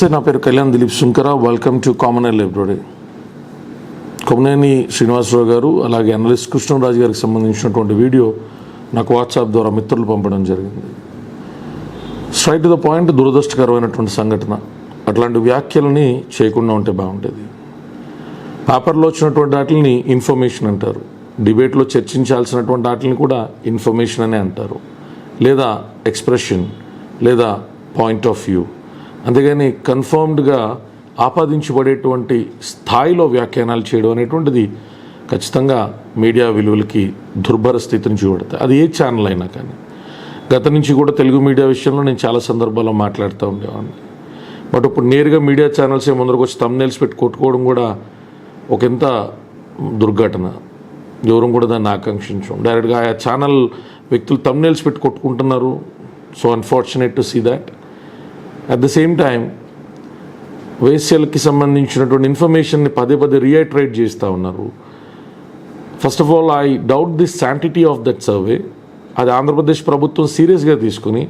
నమస్తే, నా పేరు Kalyan Dilip Sunkara. Welcome to common library. Kommineni Srinivasa Rao గారు అలాగే అనలిస్ట్ కృష్ణరాజు గారికి సంబంధించినటువంటి వీడియో నాకు వాట్సాప్ ద్వారా మిత్రులు పంపడం జరిగింది. స్ట్రైట్ టు ద పాయింట్, దురదృష్టకరమైనటువంటి సంఘటన. అట్లాంటి వ్యాఖ్యలని చేయకుండా ఉంటే బాగుంటుంది. పేపర్లో వచ్చినటువంటి వాటిని ఇన్ఫర్మేషన్ అంటారు, డిబేట్లో చర్చించాల్సినటువంటి వాటిని కూడా ఇన్ఫర్మేషన్ అనే అంటారు, లేదా ఎక్స్ప్రెషన్ లేదా పాయింట్ ఆఫ్ వ్యూ. అంతేగాని కన్ఫర్మ్డ్గా ఆపాదించబడేటువంటి స్థాయిలో వ్యాఖ్యానాలు చేయడం అనేటువంటిది ఖచ్చితంగా మీడియా విలువలకి దుర్భర స్థితిని చూపెడతాయి. అది ఏ ఛానల్ అయినా కానీ. గత నుంచి కూడా తెలుగు మీడియా విషయంలో నేను చాలా సందర్భాల్లో మాట్లాడుతూ ఉండేవాడిని. బట్ ఇప్పుడు నేరుగా మీడియా ఛానల్సే ముందరకు వచ్చి థంబ్నెయిల్స్ పెట్టి కొట్టుకోవడం కూడా ఒక ఎంత దుర్ఘటన. ఎవరు కూడా దాన్ని ఆకాంక్షించాం. డైరెక్ట్గా ఆ ఛానల్ వ్యక్తులు థంబ్నెయిల్స్ పెట్టి కొట్టుకుంటున్నారు. So unfortunate to see that. At the same time వేశ్యలకి సంబంధించినటువంటి ఇన్ఫర్మేషన్ని పదే పదే రీఐటరేట్ చేస్తూ ఉన్నారు. First of all, I doubt the sanctity of that survey. అది ఆంధ్రప్రదేశ్ ప్రభుత్వం సీరియస్గా తీసుకుని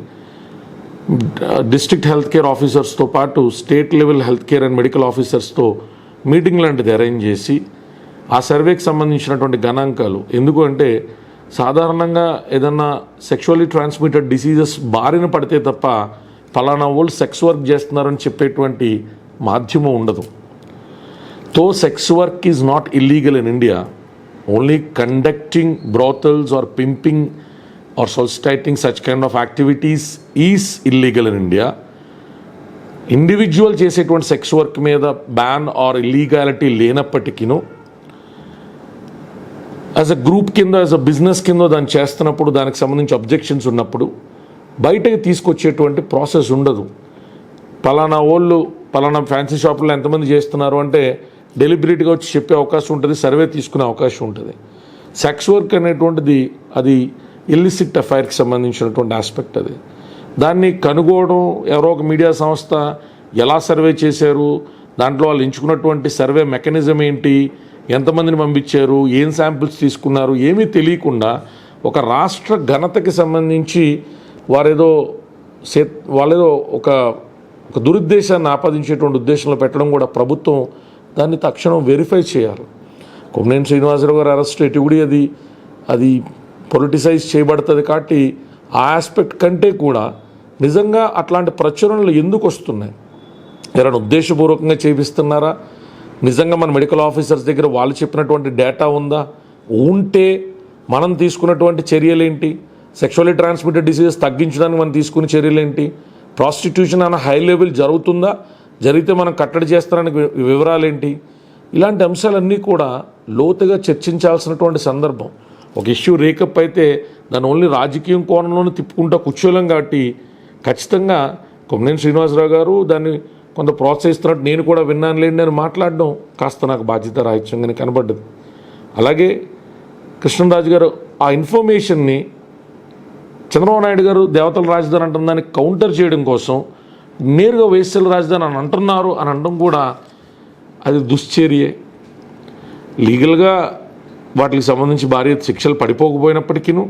డిస్ట్రిక్ట్ హెల్త్ కేర్ ఆఫీసర్స్తో పాటు state level health care and medical ఆఫీసర్స్తో మీటింగ్ లాంటిది అరేంజ్ చేసి ఆ సర్వేకి సంబంధించినటువంటి గణాంకాలు, ఎందుకు అంటే సాధారణంగా ఏదన్నా సెక్షువల్లీ ట్రాన్స్మిటెడ్ డిసీజెస్ బారిన పడితే తప్ప ఫలానా వాళ్ళు సెక్స్ వర్క్ చేస్తున్నారని చెప్పేటువంటి మాధ్యమం ఉండదు. Though sex work is not illegal in India. Only conducting brothels or pimping or solicitating such kind of activities is illegal in India. Individual చేసేటువంటి సెక్స్ వర్క్ మీద బ్యాన్ ఆర్ ఇల్లీగాలిటీ లేనప్పటికీను as a group కింద, as a business కింద దాన్ని చేస్తున్నప్పుడు, దానికి సంబంధించి objections ఉన్నప్పుడు బయటకు తీసుకొచ్చేటువంటి ప్రాసెస్ ఉండదు. పలానా వాళ్ళు పలానా ఫ్యాన్సీ షాపుల్లో ఎంతమంది చేస్తున్నారు అంటే డెలిబరేట్గా వచ్చి చెప్పే అవకాశం ఉంటుంది, సర్వే తీసుకునే అవకాశం ఉంటుంది. సెక్స్ వర్క్ అనేటువంటిది అది ఇల్లిసిట్ అఫైర్కి సంబంధించినటువంటి ఆస్పెక్ట్. అది దాన్ని కనుగోవడం, ఎవరో ఒక మీడియా సంస్థ ఎలా సర్వే చేశారు, దాంట్లో వాళ్ళు ఎంచుకున్నటువంటి సర్వే మెకానిజం ఏంటి, ఎంతమందిని పంపించారు, ఏం శాంపిల్స్ తీసుకున్నారు, ఏమీ తెలియకుండా ఒక రాష్ట్ర ఘనతకి సంబంధించి వాళ్ళేదో ఒక దురుద్దేశాన్ని ఆపాదించేటువంటి ఉద్దేశంలో పెట్టడం కూడా ప్రభుత్వం దాన్ని తక్షణం వెరిఫై చేయాలి. కొమ్మనేని శ్రీనివాసరావు గారు అరెస్ట్ ఎటుగుడి అది పొలిటిసైజ్ చేయబడుతుంది. కాబట్టి ఆ ఆస్పెక్ట్ కంటే కూడా నిజంగా అట్లాంటి ప్రచురణలు ఎందుకు వస్తున్నాయి? ఎవరైనా ఉద్దేశపూర్వకంగా చేపిస్తున్నారా? నిజంగా మన మెడికల్ ఆఫీసర్స్ దగ్గర వాళ్ళు చెప్పినటువంటి డేటా ఉందా? ఉంటే మనం తీసుకున్నటువంటి చర్యలేంటి? సెక్షువల్లీ ట్రాన్స్మిటెడ్ డిసీజెస్ తగ్గించడానికి మనం తీసుకునే చర్యలేంటి? ప్రాస్టిట్యూషన్ అన్న హై లెవెల్ జరుగుతుందా? జరిగితే మనం కట్టడి చేస్తానికి వివరాలేంటి? ఇలాంటి అంశాలన్నీ కూడా లోతుగా చర్చించాల్సినటువంటి సందర్భం. ఒక ఇష్యూ రేకప్ అయితే దాన్ని ఓన్లీ రాజకీయం కోణంలోనే తిప్పుకుంటూ కూర్చోలేం. కాబట్టి ఖచ్చితంగా కొమ్మనేని శ్రీనివాసరావు గారు దాన్ని కొంత ప్రోత్సహిస్తున్నట్టు నేను కూడా విన్నానులేండి, నేను మాట్లాడడం కాస్త నాకు బాధ్యత రాహిత్యంగానే కనబడ్డది. అలాగే కృష్ణరాజు గారు ఆ ఇన్ఫర్మేషన్ని చంద్రబాబు నాయుడు గారు దేవతల రాజధాని అంటున్న దాన్ని కౌంటర్ చేయడం కోసం నేరుగా వేశ్యల రాజధాని అని అంటున్నారు అని అనడం కూడా అది దుశ్చర్యే. లీగల్గా వాటికి సంబంధించి భారీ శిక్షలు పడిపోకపోయినప్పటికీను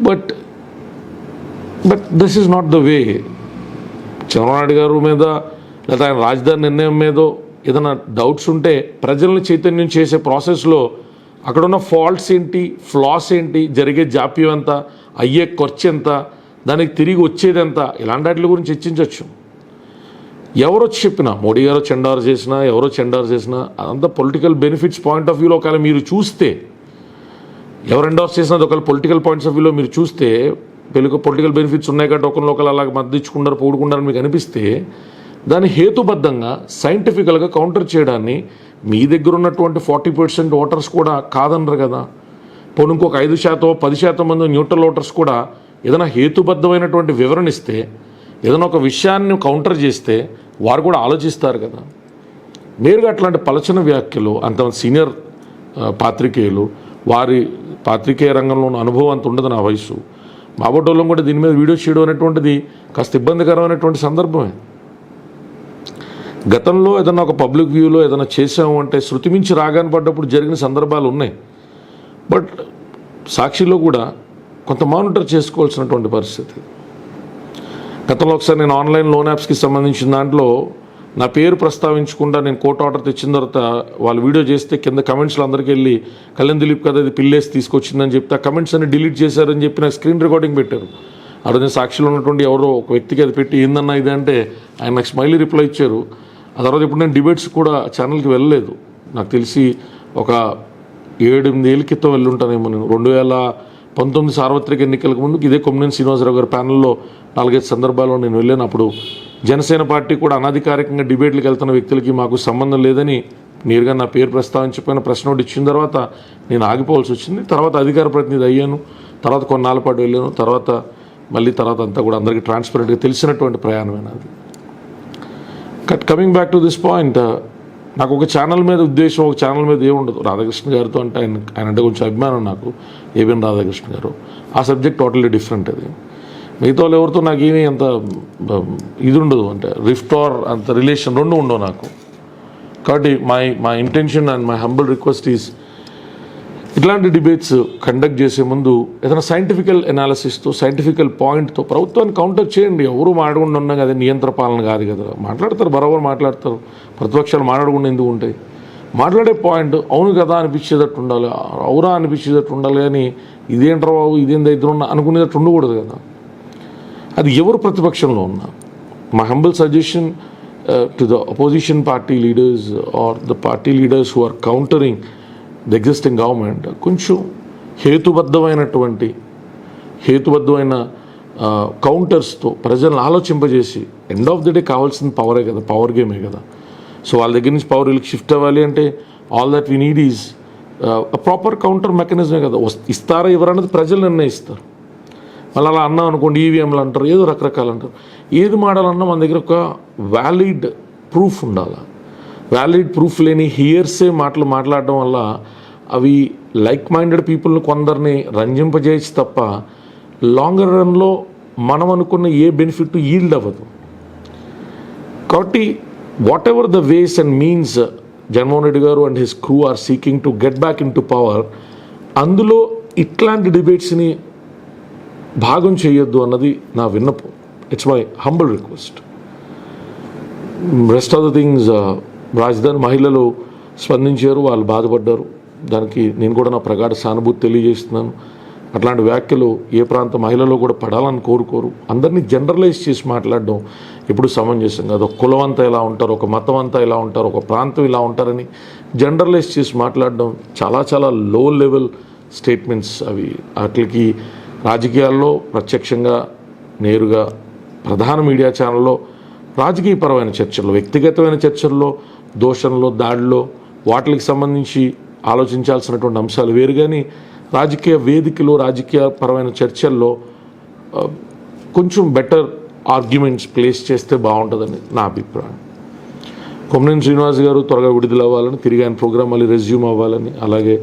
but this is not the way. Chandrababu Naidu garu మీద లేదా ఆయన రాజధాని నిర్ణయం మీదో ఏదైనా డౌట్స్ ఉంటే ప్రజల్ని చైతన్యం చేసే ప్రాసెస్లో అక్కడున్న ఫాల్ట్స్ ఏంటి, ఫ్లాస్ ఏంటి, జరిగే జాప్యం ఎంత, అయ్యే ఖర్చు ఎంత, దానికి తిరిగి వచ్చేది ఎంత, ఇలాంటి వాటి గురించి చర్చించవచ్చు. ఎవరో చెప్పినా, మోడీ గారు చెండారు చేసినా, ఎవరో చెండారు చేసినా, అదంతా పొలిటికల్ బెనిఫిట్స్ పాయింట్ ఆఫ్ వ్యూలో ఒకవేళ మీరు చూస్తే, ఎవరు ఎండార్స్ చేసినది ఒకవేళ పొలిటికల్ పాయింట్స్ ఆఫ్ వ్యూలో మీరు చూస్తే, పొలిటికల్ బెనిఫిట్స్ ఉన్నాయి కాబట్టి ఒకరు అలాగ మద్దతిచ్చుకుంటారు, పొగుడుకుంటారని మీకు అనిపిస్తే దాన్ని హేతుబద్ధంగా సైంటిఫికల్గా కౌంటర్ చేయడాన్ని మీ దగ్గర ఉన్నటువంటి 40% ఓటర్స్ కూడా కాదనరు కదా. పోనీ ఇంకొక 5%, 10% మంది న్యూట్రల్ ఓటర్స్ కూడా ఏదైనా హేతుబద్ధమైనటువంటి వివరణ ఇస్తే, ఏదైనా ఒక విషయాన్ని కౌంటర్ చేస్తే వారు కూడా ఆలోచిస్తారు కదా. నేరుగా అట్లాంటి పలచన వ్యాఖ్యలు అంతమంది సీనియర్ పాత్రికేయులు, వారి పాత్రికేయ రంగంలో ఉన్న అనుభవం అంత ఉండదు. నా వయసు మా బొట్టోళ్ళం కూడా దీని మీద వీడియో చేయడం అనేటువంటిది కాస్త ఇబ్బందికరమైనటువంటి సందర్భమే. గతంలో ఏదైనా ఒక పబ్లిక్ వ్యూలో ఏదైనా చేసాము అంటే శృతి మించి రాగానే పడ్డప్పుడు జరిగిన సందర్భాలు ఉన్నాయి. బట్ సాక్షిలో కూడా కొంత మానిటర్ చేసుకోవాల్సినటువంటి పరిస్థితి. గతంలో ఒకసారి నేను ఆన్లైన్ లోన్ యాప్స్కి సంబంధించిన దాంట్లో నా పేరు ప్రస్తావించకుండా నేను కోర్టు ఆర్డర్ తెచ్చిన తర్వాత వాళ్ళు వీడియో చేస్తే కింద కమెంట్స్లో అందరికీ వెళ్ళి కళ్యాణ్ దిలీప్ కదా ఇది పిల్లేసి తీసుకొచ్చిందని చెప్తే ఆ కమెంట్స్ అన్ని డిలీట్ చేశారని చెప్పి నాకు స్క్రీన్ రికార్డింగ్ పెట్టారు. ఆ రోజు సాక్షిలో ఉన్నటువంటి ఎవరో ఒక వ్యక్తికి అది పెట్టి ఏందన్నా ఇది అంటే ఆయన నాకు స్మైలీ రిప్లై ఇచ్చారు. ఆ తర్వాత ఇప్పుడు నేను డిబేట్స్ కూడా ఛానల్కి వెళ్ళలేదు. నాకు తెలిసి ఒక 7-8 ఏళ్ళ క్రితం వెళ్ళుంటానేమో. నేను 2019 సార్వత్రిక ఎన్నికలకు ముందుకు ఇదే కొమ్మినేని శ్రీనివాసరావు గారి ప్యానెల్లో 4-5 సందర్భాల్లో నేను వెళ్ళాను. అప్పుడు జనసేన పార్టీ కూడా అనధికారికంగా డిబేట్లకు వెళ్తున్న వ్యక్తులకి మాకు సంబంధం లేదని నేరుగా నా పేరు ప్రస్తావించకపోయిన ప్రశ్న ఒకటి ఇచ్చిన తర్వాత నేను ఆగిపోవాల్సి వచ్చింది. తర్వాత అధికార ప్రతినిధి అయ్యాను. తర్వాత కొన్నాళ్ళ పాటు వెళ్ళాను. తర్వాత అంతా కూడా అందరికీ ట్రాన్స్పరెంట్గా తెలిసినటువంటి ప్రయాణమైన అది. Coming back to this point, నాకు ఒక ఛానల్ మీద ఉద్దేశం, ఒక ఛానల్ మీద ఏముండదు. రాధాకృష్ణ గారితో అంటే ఆయన అంటే కొంచెం అభిమానం నాకు, ఏబిఎన్ రాధాకృష్ణ గారు. ఆ సబ్జెక్ట్ టోటల్లీ డిఫరెంట్. అది మిగతా వాళ్ళు ఎవరితో నాకేమీ అంత ఇది ఉండదు, అంటే రిఫ్ట్ ఆర్ అంత రిలేషన్ రెండు ఉండవు నాకు. కాబట్టి my intention and my humble request is ఇట్లాంటి డిబేట్స్ కండక్ట్ చేసే ముందు ఏదైనా సైంటిఫికల్ ఎనాలిసిస్తో, సైంటిఫికల్ పాయింట్తో ప్రభుత్వాన్ని కౌంటర్ చేయండి. ఎవరు మాట్లాడకుండా ఉన్నాం కదా, నియంత్ర పాలన కాదు కదా. మాట్లాడతారు, బరాబర్ మాట్లాడతారు. ప్రతిపక్షాలు మాట్లాడకుండా ఎందుకు ఉంటాయి? మాట్లాడే పాయింట్ అవును కదా అనిపించేటట్టు ఉండాలి, అవురా అనిపించేటట్టు ఉండాలి. కానీ ఇదేంట్రా బాబు, ఇదేం దగ్గర ఉన్నా అనుకునేటట్టు ఉండకూడదు కదా. అది ఎవరు ప్రతిపక్షంలో ఉన్నా. My humble suggestion to the opposition party leaders or the party leaders who are countering the existing government, కొంచెం హేతుబద్ధమైన కౌంటర్స్తో ప్రజలను ఆలోచింపజేసి, ఎండ్ ఆఫ్ ది డే కావాల్సిన పవరే కదా, పవర్ గేమే కదా. సో వాళ్ళ దగ్గర నుంచి పవర్ వీళ్ళకి షిఫ్ట్ అవ్వాలి అంటే all that we need is proper counter మెకానిజమే కదా. ఇస్తారా ఇవ్వరన్నది ప్రజలు నిర్ణయిస్తారు. మళ్ళీ అలా అన్నాం అనుకోండి, ఈవీఎంలు అంటారు, ఏదో రకరకాలు అంటారు. ఏది మాడాలన్నా మన దగ్గర ఒక వ్యాలిడ్ ప్రూఫ్ ఉండాలి. వ్యాలిడ్ ప్రూఫ్ లేని హియర్సే మాటలు మాట్లాడడం వల్ల అవి లైక్ మైండెడ్ పీపుల్ని కొందరిని రంజింపజేయచ్చు తప్ప లాంగర్ రన్లో మనం అనుకున్న ఏ బెనిఫిట్ ఈల్డ్ అవ్వదు. కాబట్టి whatever the ways and means Jaganmohan Reddy garu and his crew are seeking to get back into power, అందులో ఇట్లాంటి డిబేట్స్ని భాగం చేయొద్దు అన్నది నా విన్నపం. It's my humble request. Rest of the things, రాజధాని మహిళలు స్పందించారు, వాళ్ళు బాధపడ్డారు. దానికి నేను కూడా నా ప్రగాఢ సానుభూతి తెలియజేస్తున్నాను. అట్లాంటి వ్యాఖ్యలు ఏ ప్రాంత మహిళలు కూడా పడాలని కోరుకోరు. అందరినీ జనరలైజ్ చేసి మాట్లాడడం ఎప్పుడు సమంజసం కాదు. ఒక కులం అంతా ఇలా ఉంటారు, ఒక మతం అంతా ఇలా ఉంటారు, ఒక ప్రాంతం ఇలా ఉంటారని జనరలైజ్ చేసి మాట్లాడడం చాలా చాలా లో లెవెల్ స్టేట్మెంట్స్ అవి. వాటికి రాజకీయాల్లో ప్రత్యక్షంగా నేరుగా ప్రధాన మీడియా ఛానల్లో రాజకీయపరమైన చర్చల్లో, వ్యక్తిగతమైన చర్చల్లో, దోషంలో, దాడిలో, వాటికి సంబంధించి ఆలోచించాల్సినటువంటి అంశాలు వేరు. కానీ రాజకీయ వేదికలో, రాజకీయపరమైన చర్చల్లో కొంచెం బెటర్ ఆర్గ్యుమెంట్స్ ప్లేస్ చేస్తే బాగుంటుందని నా అభిప్రాయం. కొమ్మినేని శ్రీనివాస్ గారు త్వరగా విడుదల అవ్వాలని, తిరిగి ఆయన ప్రోగ్రామ్ మళ్ళీ రెజ్యూమ్ అవ్వాలని, అలాగే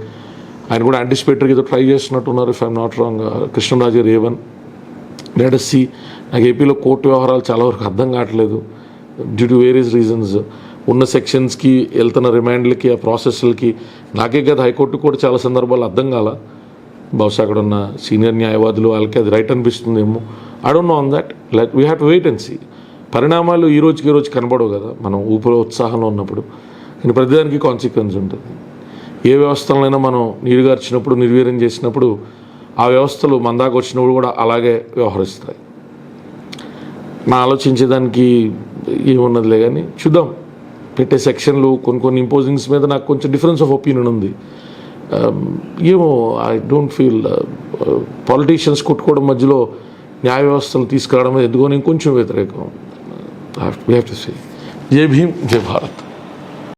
ఆయన కూడా యాంటిసిపేటరీకి ఏదో ట్రై చేస్తున్నట్టున్నారు. If I'm not wrong, Krishnaraju garu A1. Let us see. నాకు ఏపీలో కోర్టు వ్యవహారాలు చాలా వరకు అర్థం కావట్లేదు డ్యూ టు వేరియస్ రీజన్స్. ఉన్న సెక్షన్స్కి వెళ్తున్న రిమాండ్లకి, ఆ ప్రాసెస్లకి నాకే కదా హైకోర్టు కూడా చాలా సందర్భాలు అర్థం కాల. బహుశా అక్కడ ఉన్న సీనియర్ న్యాయవాదులు వాళ్ళకి అది రైట్ అనిపిస్తుందేమో. I don't know on that. Like we have to wait and see. పరిణామాలు ఈ రోజు కనబడవు కదా మనం ఊపిరి ఉత్సాహంలో ఉన్నప్పుడు. కానీ ప్రతిదానికి కాన్సిక్వెన్స్ ఉంటుంది. ఏ వ్యవస్థలైనా మనం నీరుగార్చినప్పుడు, నిర్వీర్యం చేసినప్పుడు ఆ వ్యవస్థలు మన దాకా వచ్చినప్పుడు కూడా అలాగే వ్యవహరిస్తాయి. నా ఆలోచించేదానికి ఏమున్నదిలే కానీ చూద్దాం. పెట్టే సెక్షన్లు కొన్ని ఇంపోజింగ్స్ మీద నాకు కొంచెం డిఫరెన్స్ ఆఫ్ ఒపీనియన్ ఉంది. ఏమో ఐ డోంట్ ఫీల్ పాలిటీషియన్స్ కొట్టుకోవడం మధ్యలో న్యాయ వ్యవస్థను తీసుకురావడం ఎందుకో నేను కొంచెం వ్యతిరేకం. We have to say. జై భీమ్, జై భారత్.